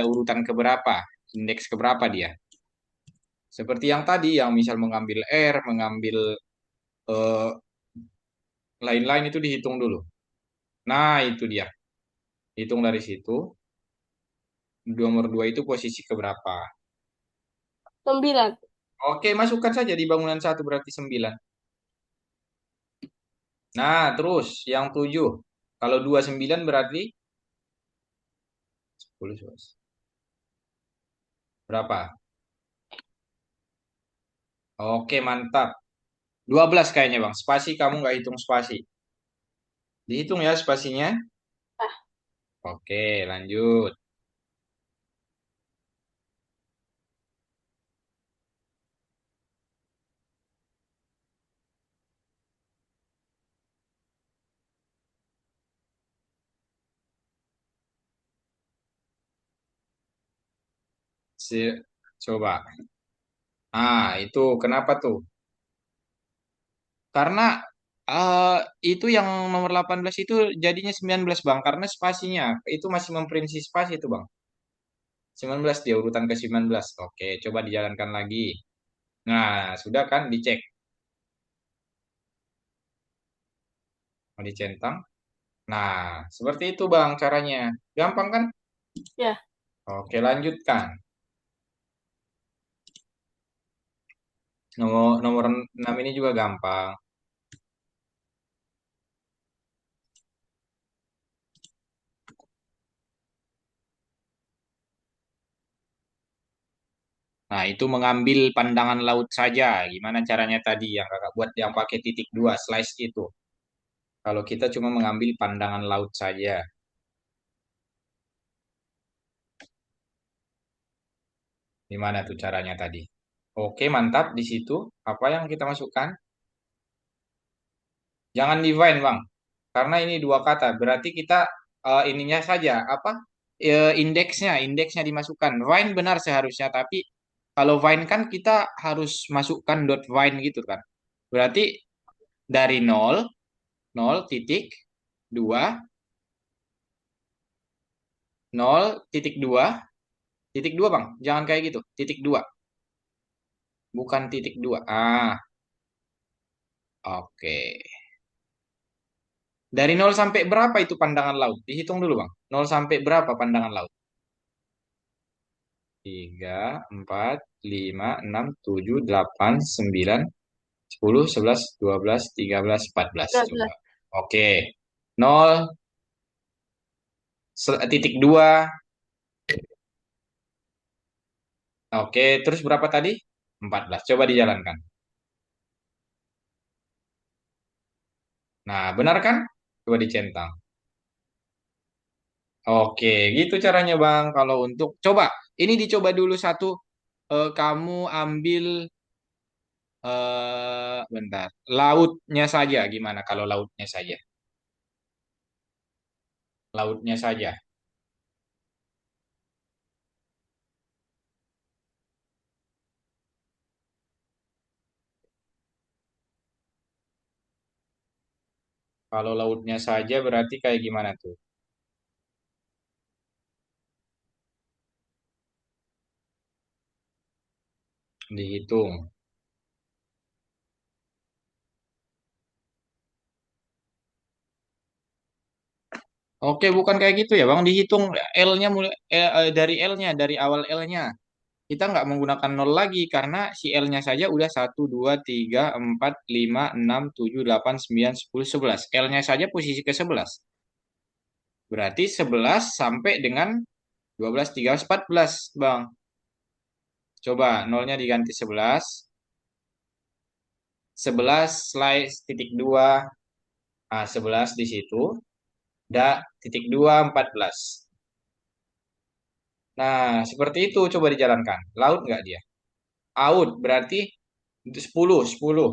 urutan keberapa? Indeks keberapa dia? Seperti yang tadi, yang misal mengambil R, mengambil eh, lain-lain itu dihitung dulu. Nah, itu dia. Hitung dari situ. Nomor 2 itu posisi keberapa?
9.
Oke, masukkan saja di bangunan satu berarti 9. Nah, terus yang 7. Kalau 29 berarti 10. Berapa? Oke, mantap. 12 kayaknya, Bang. Spasi kamu nggak hitung spasi. Dihitung ya spasinya.
Ah,
Oke, lanjut. Coba. Ah, itu kenapa tuh? Karena eh, itu yang nomor 18 itu jadinya 19, Bang. Karena spasinya itu masih memperinci spasi itu, Bang. 19 dia urutan ke 19. Oke, coba dijalankan lagi. Nah, sudah kan dicek. Mau dicentang. Nah, seperti itu, Bang, caranya. Gampang kan?
ya.
Oke, lanjutkan. Nomor 6 ini juga gampang. Nah, itu mengambil pandangan laut saja. Gimana caranya tadi yang kakak buat yang pakai titik dua, slice itu. Kalau kita cuma mengambil pandangan laut saja. Gimana tuh caranya tadi? Oke, mantap di situ. Apa yang kita masukkan? Jangan divine, Bang. Karena ini dua kata. Berarti kita ininya saja apa? Indeksnya dimasukkan. Vine benar seharusnya, tapi kalau Vine kan kita harus masukkan dot Vine gitu kan. Berarti dari nol titik 2 titik 2 Bang. Jangan kayak gitu. Titik 2 bukan titik 2. Ah, oke. Dari nol sampai berapa itu pandangan laut? Dihitung dulu, Bang. Nol sampai berapa pandangan laut? 3, 4, 5, 6, 7, 8, 9, 10, 11, 12, 13, 14. Coba.
13.
Oke. Nol titik 2. Oke. Terus berapa tadi? 14. Coba dijalankan. Nah, benar kan? Coba dicentang. Oke, gitu caranya Bang. Kalau untuk coba, ini dicoba dulu satu. Kamu ambil bentar, lautnya saja. Gimana kalau lautnya saja? Lautnya saja. Kalau lautnya saja berarti kayak gimana tuh? Dihitung. Oke, bukan kayak gitu ya Bang. Dihitung L-nya mulai dari L-nya, dari awal L-nya. Kita nggak menggunakan nol lagi karena si L-nya saja udah 1, 2, 3, 4, 5, 6, 7, 8, 9, 10, 11. L-nya saja posisi ke 11. Berarti 11 sampai dengan 12, 13, 14, Bang. Coba nolnya diganti 11. 11 / 2, 11 di situ, titik 2 14. Nah, seperti itu coba dijalankan. Laut nggak dia? Out berarti 10, 10.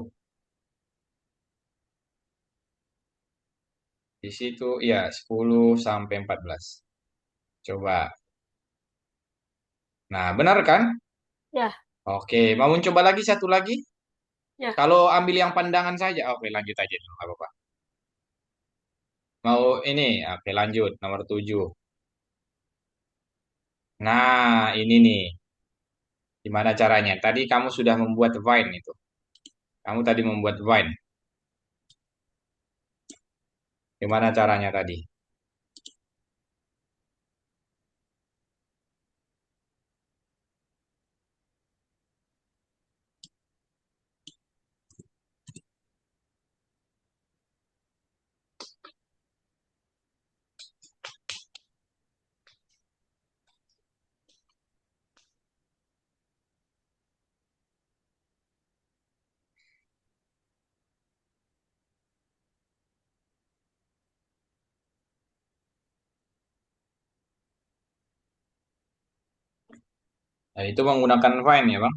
Di situ ya 10 sampai 14. Coba. Nah, benar kan?
Ya,
Oke, mau mencoba lagi satu lagi?
ya.
Kalau ambil yang pandangan saja. Oke, lanjut aja dulu, nggak apa-apa. Mau ini, oke lanjut. Nomor 7. Nah, ini nih. Gimana caranya? Tadi kamu sudah membuat Vine itu. Kamu tadi membuat Vine. Gimana caranya tadi? Nah, itu menggunakan Vine ya, Bang.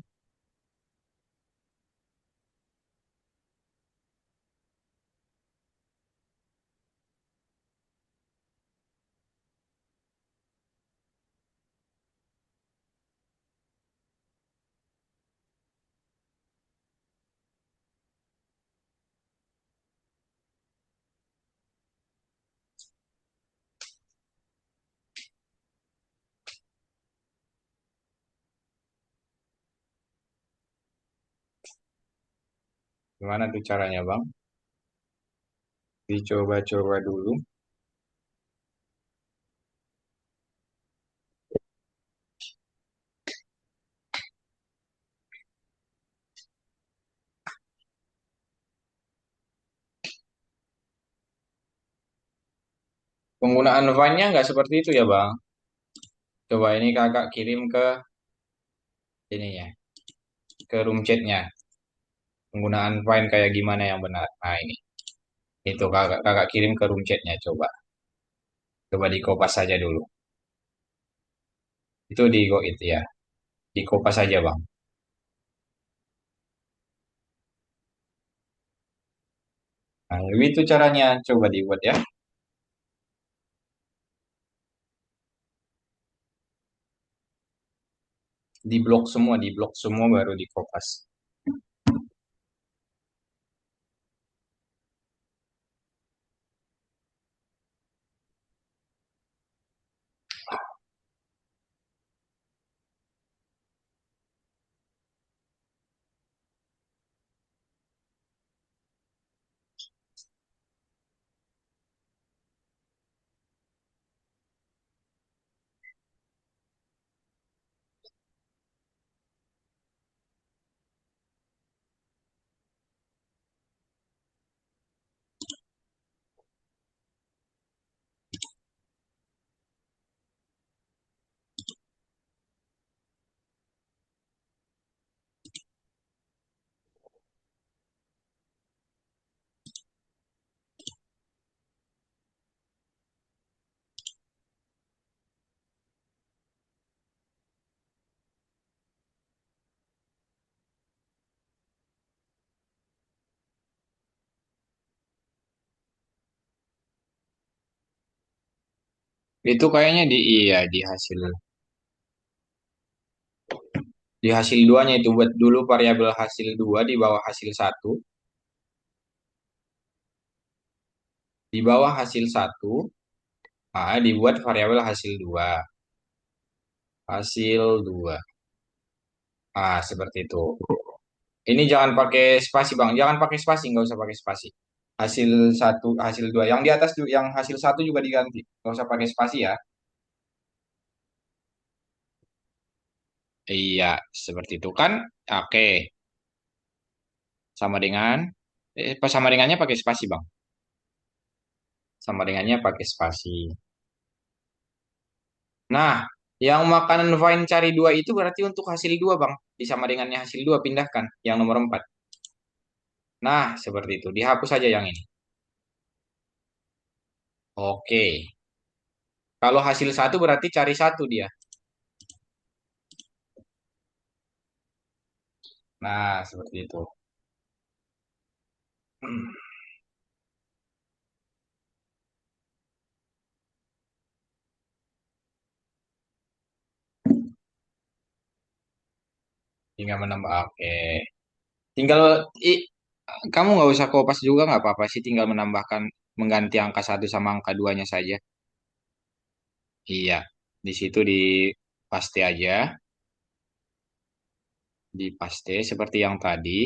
Gimana tuh caranya, Bang? Dicoba-coba dulu. Penggunaan Vine-nya nggak seperti itu ya, Bang. Coba ini kakak kirim ke ininya, ke room chat-nya. Penggunaan Vine kayak gimana yang benar. Nah, ini. Itu kakak kirim ke room chat-nya, coba. Coba dikopas saja dulu. Itu itu ya. Dikopas saja, Bang. Nah, itu caranya. Coba dibuat ya. Di blok semua baru dikopas. Itu kayaknya iya di hasil duanya itu buat dulu variabel hasil dua di bawah hasil satu, di bawah hasil satu, dibuat variabel hasil dua, hasil dua, seperti itu. Ini jangan pakai spasi bang, jangan pakai spasi, nggak usah pakai spasi. Hasil satu, hasil dua, yang di atas yang hasil satu juga diganti, nggak usah pakai spasi ya. Iya, seperti itu kan. Oke, sama dengan, pas sama dengannya pakai spasi bang, sama dengannya pakai spasi. Nah, yang makanan Vine cari dua itu berarti untuk hasil dua bang, disama dengannya hasil dua pindahkan, yang nomor 4. Nah, seperti itu. Dihapus saja yang ini. Oke. Kalau hasil satu berarti cari satu dia. Nah, seperti itu. Tinggal menambah. Oke. Tinggal i- kamu nggak usah kopas juga nggak apa-apa sih. Tinggal menambahkan mengganti angka satu sama angka duanya saja. Iya. Di situ di paste aja. Di paste seperti yang tadi.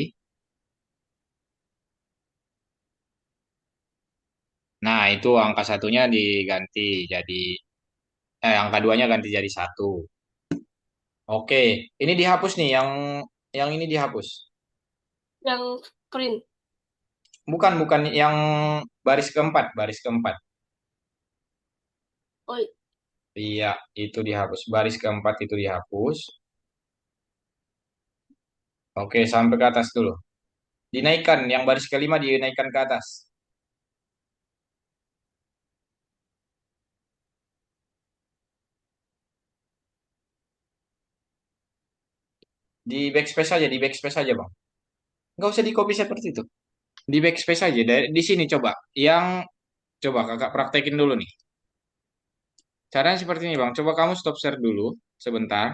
Nah, itu angka satunya diganti jadi angka duanya ganti jadi satu. Oke, ini dihapus nih yang ini dihapus.
Yang print.
Bukan bukan yang baris keempat, baris keempat.
Oh,
Iya, itu dihapus. Baris keempat itu dihapus. Oke, sampai ke atas dulu. Dinaikkan, yang baris kelima dinaikkan ke atas. Di backspace aja, di backspace aja, Bang. Nggak usah di copy seperti itu. Di backspace aja. Di sini coba. Yang coba kakak praktekin dulu nih. Caranya seperti ini, Bang. Coba kamu stop share dulu sebentar.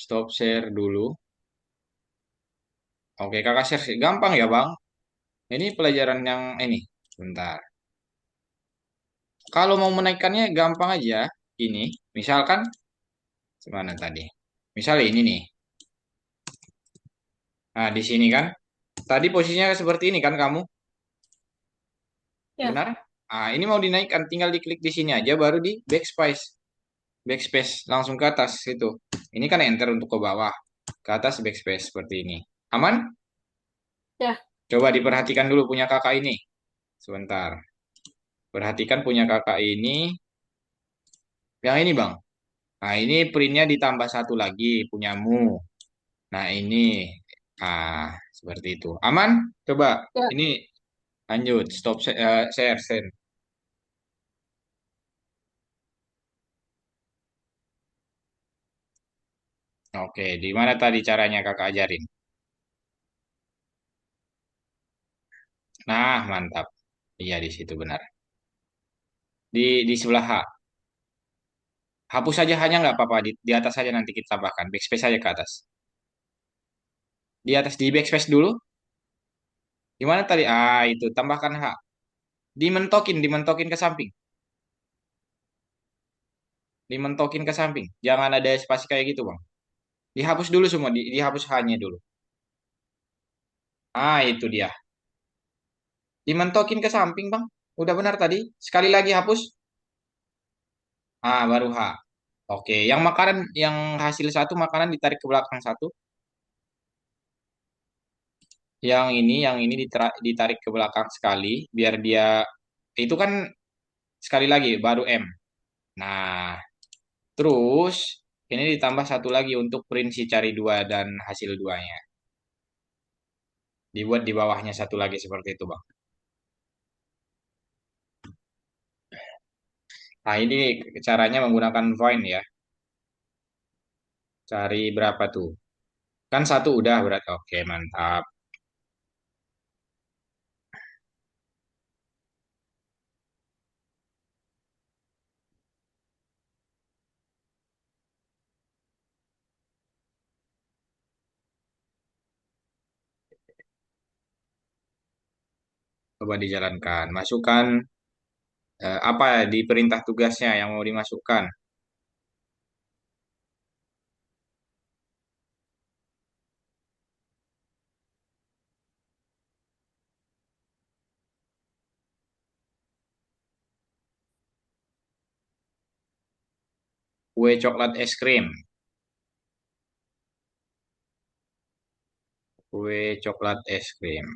Stop share dulu. Oke, kakak share sih. Gampang ya, Bang. Ini pelajaran yang ini. Bentar. Kalau mau menaikkannya gampang aja. Ini, misalkan, mana tadi? Misalnya ini nih. Nah, di sini kan. Tadi posisinya seperti ini kan kamu.
ya.
Benar? Ah, ini mau dinaikkan. Tinggal diklik di sini aja, baru di backspace. Backspace, langsung ke atas itu. Ini kan enter untuk ke bawah. Ke atas backspace seperti ini. Aman?
Ya,
Coba diperhatikan dulu punya kakak ini. Sebentar. Perhatikan punya kakak ini. Yang ini, Bang. Nah, ini printnya ditambah satu lagi punyamu. Nah, ini seperti itu. Aman? Coba
ya.
ini lanjut. Stop share send. Oke, di mana tadi caranya kakak ajarin? Nah, mantap. Iya di situ benar. Di sebelah H. Hapus saja hanya nggak apa-apa. Di atas saja nanti kita tambahkan. Backspace saja ke atas. Di atas di backspace dulu. Di mana tadi? Ah, itu tambahkan H. Dimentokin ke samping. Dimentokin ke samping. Jangan ada spasi kayak gitu, Bang. Dihapus dulu semua, dihapus hanya dulu. Ah, itu dia. Dimentokin ke samping, Bang. Udah benar tadi. Sekali lagi hapus. Ah, baru H. Oke, yang makanan, yang hasil satu makanan ditarik ke belakang satu. Yang ini ditarik ke belakang sekali, biar dia itu kan sekali lagi baru M. Nah, terus ini ditambah satu lagi untuk print si cari dua dan hasil duanya. Dibuat di bawahnya satu lagi seperti itu, Bang. Nah, ini caranya menggunakan void ya. Cari berapa tuh? Kan satu udah berarti. Oke, mantap. Coba dijalankan. Masukkan apa di perintah tugasnya yang mau dimasukkan. Kue coklat es krim. Kue coklat es krim.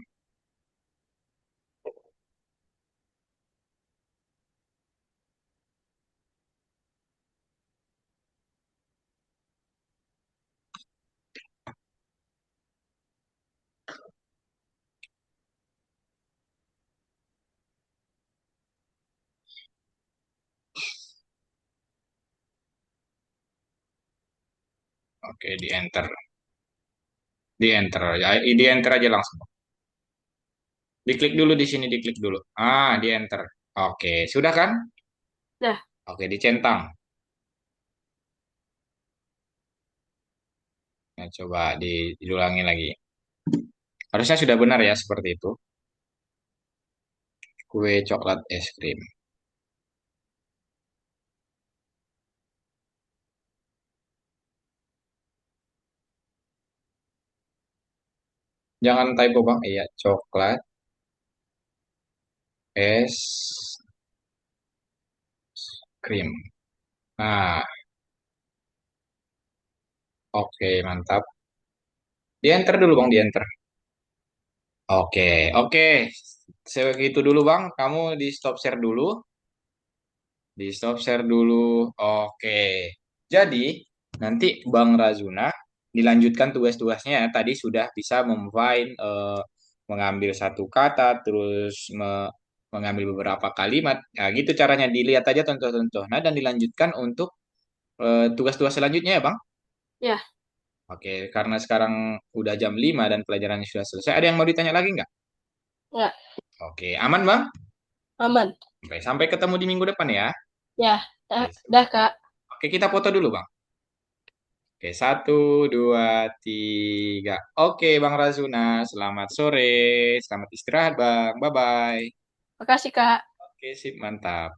Oke, di enter. Di enter. Ya, di enter aja langsung. Diklik dulu di sini, diklik dulu. Ah, di enter. Oke, sudah kan?
Dah,
Oke, dicentang. Nah, coba diulangi lagi. Harusnya sudah benar ya seperti itu. Kue coklat es krim. Jangan typo bang. Iya, coklat es krim. Nah, oke, mantap. Di enter dulu bang, di enter. Oke, oke. Segitu dulu bang. Kamu di stop share dulu. Di stop share dulu. Oke. Jadi, nanti Bang Razuna dilanjutkan tugas-tugasnya ya. Tadi sudah bisa mengambil satu kata, terus mengambil beberapa kalimat. Nah, gitu caranya. Dilihat aja contoh-contoh. Nah, dan dilanjutkan untuk tugas-tugas selanjutnya ya, Bang.
ya,
Oke, karena sekarang udah jam 5 dan pelajarannya sudah selesai. Ada yang mau ditanya lagi nggak?
nggak
Oke, aman, Bang?
aman.
Oke, sampai ketemu di minggu depan ya.
Ya, dah, dah Kak.
Oke, kita foto dulu, Bang. Oke, satu, dua, tiga. Oke, Bang Razuna, selamat sore, selamat istirahat, Bang. Bye-bye.
Makasih Kak.
Oke, sip, mantap.